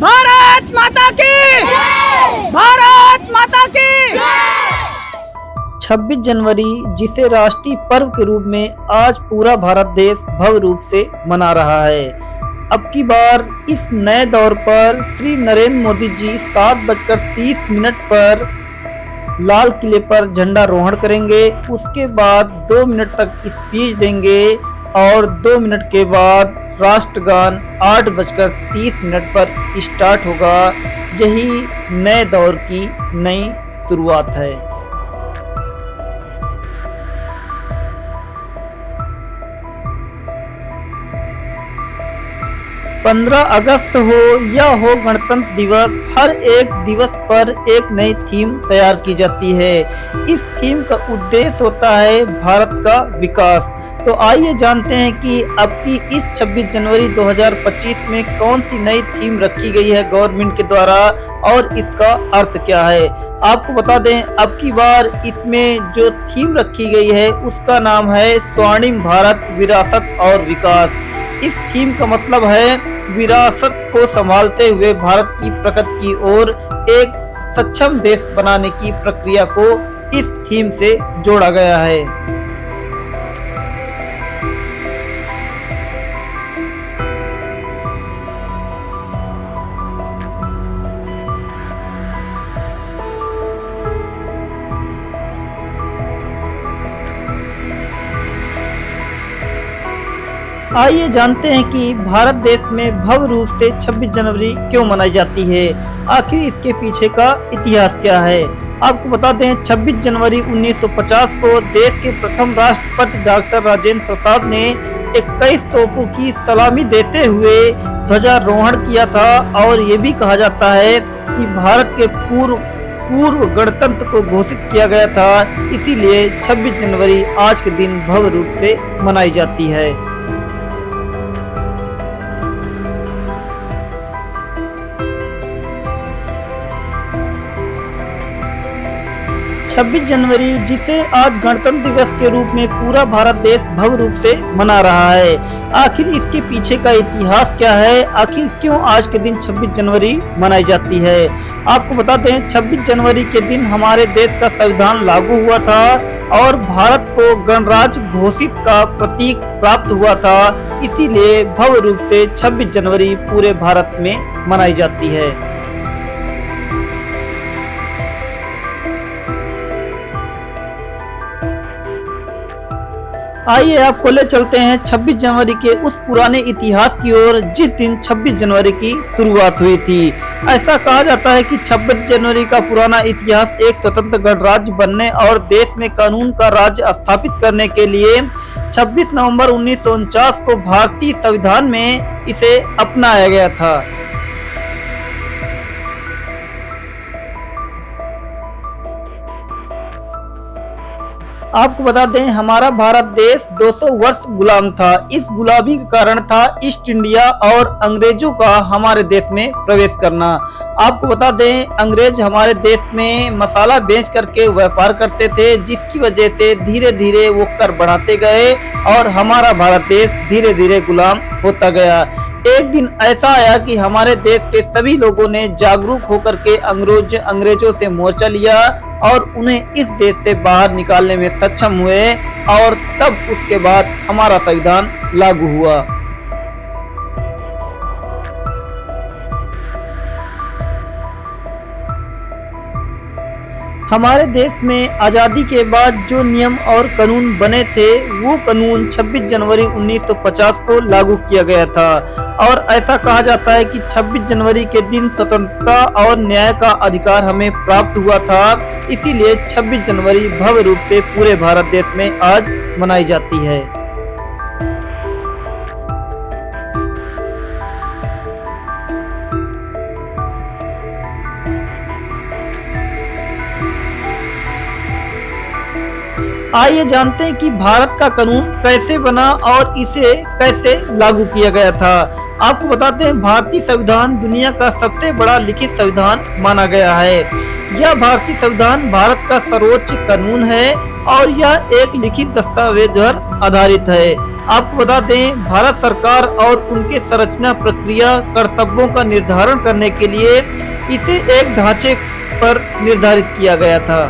भारत माता की, भारत माता की। 26 जनवरी जिसे राष्ट्रीय पर्व के रूप में आज पूरा भारत देश भव्य रूप से मना रहा है। अब की बार इस नए दौर पर श्री नरेंद्र मोदी जी 7:30 पर लाल किले पर झंडारोहण करेंगे। उसके बाद 2 मिनट तक स्पीच देंगे और 2 मिनट के बाद राष्ट्रगान 8:30 पर स्टार्ट होगा। यही नए दौर की नई शुरुआत है। 15 अगस्त हो या हो गणतंत्र दिवस, हर एक दिवस पर एक नई थीम तैयार की जाती है। इस थीम का उद्देश्य होता है भारत का विकास। तो आइए जानते हैं कि अब की इस 26 जनवरी 2025 में कौन सी नई थीम रखी गई है गवर्नमेंट के द्वारा और इसका अर्थ क्या है। आपको बता दें, अब की बार इसमें जो थीम रखी गई है उसका नाम है स्वर्णिम भारत, विरासत और विकास। इस थीम का मतलब है विरासत को संभालते हुए भारत की प्रगति की ओर एक सक्षम देश बनाने की प्रक्रिया को इस थीम से जोड़ा गया है। आइए जानते हैं कि भारत देश में भव्य रूप से 26 जनवरी क्यों मनाई जाती है, आखिर इसके पीछे का इतिहास क्या है। आपको बता दें, 26 जनवरी 1950 को देश के प्रथम राष्ट्रपति डॉक्टर राजेंद्र प्रसाद ने 21 तोपों की सलामी देते हुए ध्वजारोहण किया था और ये भी कहा जाता है कि भारत के पूर्व गणतंत्र को घोषित किया गया था। इसीलिए 26 जनवरी आज के दिन भव्य रूप से मनाई जाती है। छब्बीस जनवरी जिसे आज गणतंत्र दिवस के रूप में पूरा भारत देश भव्य रूप से मना रहा है, आखिर इसके पीछे का इतिहास क्या है, आखिर क्यों आज के दिन 26 जनवरी मनाई जाती है। आपको बता दें, 26 जनवरी के दिन हमारे देश का संविधान लागू हुआ था और भारत को गणराज्य घोषित का प्रतीक प्राप्त हुआ था। इसीलिए भव्य रूप से 26 जनवरी पूरे भारत में मनाई जाती है। आइए आपको ले चलते हैं 26 जनवरी के उस पुराने इतिहास की ओर जिस दिन 26 जनवरी की शुरुआत हुई थी। ऐसा कहा जाता है कि 26 जनवरी का पुराना इतिहास एक स्वतंत्र गणराज्य बनने और देश में कानून का राज्य स्थापित करने के लिए 26 नवंबर 1949 को भारतीय संविधान में इसे अपनाया गया था। आपको बता दें, हमारा भारत देश 200 वर्ष गुलाम था। इस गुलामी का कारण था ईस्ट इंडिया और अंग्रेजों का हमारे देश में प्रवेश करना। आपको बता दें, अंग्रेज हमारे देश में मसाला बेच करके व्यापार करते थे, जिसकी वजह से धीरे धीरे वो कर बढ़ाते गए और हमारा भारत देश धीरे धीरे गुलाम होता गया। एक दिन ऐसा आया कि हमारे देश के सभी लोगों ने जागरूक होकर के अंग्रेजों से मोर्चा लिया और उन्हें इस देश से बाहर निकालने में सक्षम हुए और तब उसके बाद हमारा संविधान लागू हुआ। हमारे देश में आज़ादी के बाद जो नियम और कानून बने थे वो कानून 26 जनवरी 1950 को लागू किया गया था और ऐसा कहा जाता है कि 26 जनवरी के दिन स्वतंत्रता और न्याय का अधिकार हमें प्राप्त हुआ था। इसीलिए 26 जनवरी भव्य रूप से पूरे भारत देश में आज मनाई जाती है। आइए जानते हैं कि भारत का कानून कैसे बना और इसे कैसे लागू किया गया था। आपको बताते हैं, भारतीय संविधान दुनिया का सबसे बड़ा लिखित संविधान माना गया है। यह भारतीय संविधान भारत का सर्वोच्च कानून है और यह एक लिखित दस्तावेज पर आधारित है। आपको बता दें, भारत सरकार और उनके संरचना प्रक्रिया कर्तव्यों का निर्धारण करने के लिए इसे एक ढांचे पर निर्धारित किया गया था।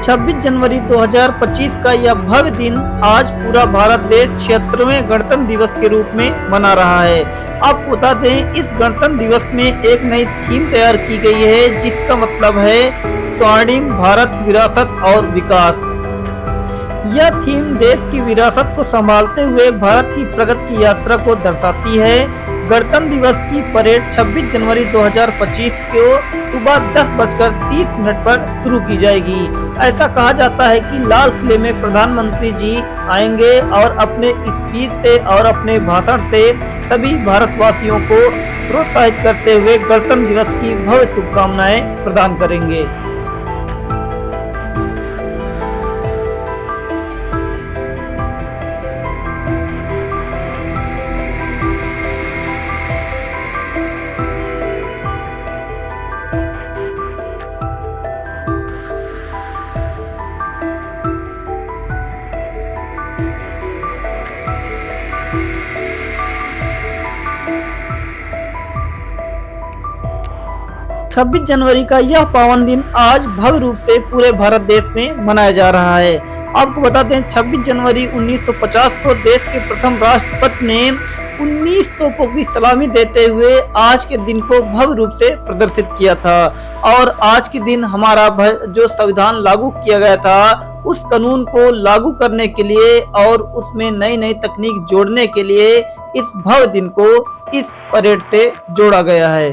26 जनवरी 2025 का यह भव्य दिन आज पूरा भारत देश 76वें गणतंत्र दिवस के रूप में मना रहा है। आपको बता दें, इस गणतंत्र दिवस में एक नई थीम तैयार की गई है, जिसका मतलब है स्वर्णिम भारत, विरासत और विकास। यह थीम देश की विरासत को संभालते हुए भारत की प्रगति की यात्रा को दर्शाती है। गणतंत्र दिवस की परेड 26 जनवरी 2025 को सुबह 10:30 पर शुरू की जाएगी। ऐसा कहा जाता है कि लाल किले में प्रधानमंत्री जी आएंगे और अपने स्पीच से और अपने भाषण से सभी भारतवासियों को प्रोत्साहित करते हुए गणतंत्र दिवस की भव्य शुभकामनाएं प्रदान करेंगे। 26 जनवरी का यह पावन दिन आज भव्य रूप से पूरे भारत देश में मनाया जा रहा है। आपको बता दें, 26 जनवरी 1950 को देश के प्रथम राष्ट्रपति ने 19 तोपों की सलामी देते हुए आज के दिन को भव्य रूप से प्रदर्शित किया था। और आज के दिन हमारा जो संविधान लागू किया गया था, उस कानून को लागू करने के लिए और उसमें नई नई तकनीक जोड़ने के लिए इस भव्य दिन को इस परेड से जोड़ा गया है।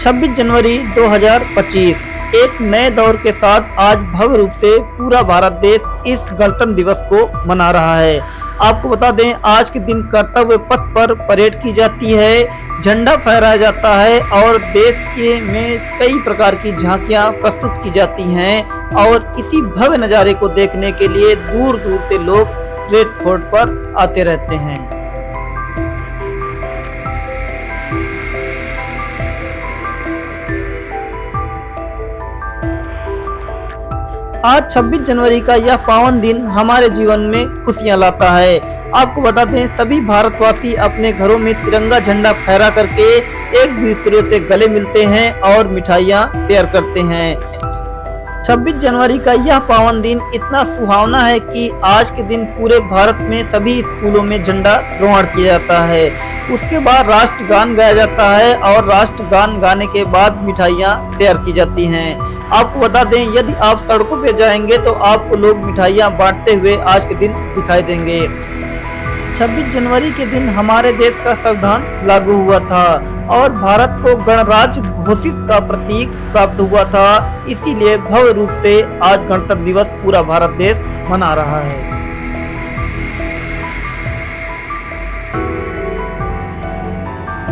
छब्बीस जनवरी 2025 एक नए दौर के साथ आज भव्य रूप से पूरा भारत देश इस गणतंत्र दिवस को मना रहा है। आपको बता दें, आज के दिन कर्तव्य पथ पर परेड की जाती है, झंडा फहराया जाता है और देश के में कई प्रकार की झांकियां प्रस्तुत की जाती हैं। और इसी भव्य नज़ारे को देखने के लिए दूर दूर से लोग रेड फोर्ट पर आते रहते हैं। आज 26 जनवरी का यह पावन दिन हमारे जीवन में खुशियां लाता है। आपको बता दें, सभी भारतवासी अपने घरों में तिरंगा झंडा फहरा करके एक दूसरे से गले मिलते हैं और मिठाइयां शेयर करते हैं। 26 जनवरी का यह पावन दिन इतना सुहावना है कि आज के दिन पूरे भारत में सभी स्कूलों में झंडा रोहण किया जाता है। उसके बाद राष्ट्रगान गाया जाता है और राष्ट्रगान गाने के बाद मिठाइयां शेयर की जाती हैं। आपको बता दें, यदि आप सड़कों पे जाएंगे तो आपको लोग मिठाइयां बांटते हुए आज के दिन दिखाई देंगे। 26 जनवरी के दिन हमारे देश का संविधान लागू हुआ था और भारत को गणराज्य घोषित का प्रतीक प्राप्त हुआ था। इसीलिए भव्य रूप से आज गणतंत्र दिवस पूरा भारत देश मना रहा है।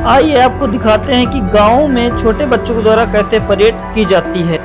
आइए आपको दिखाते हैं कि गाँव में छोटे बच्चों के द्वारा कैसे परेड की जाती है।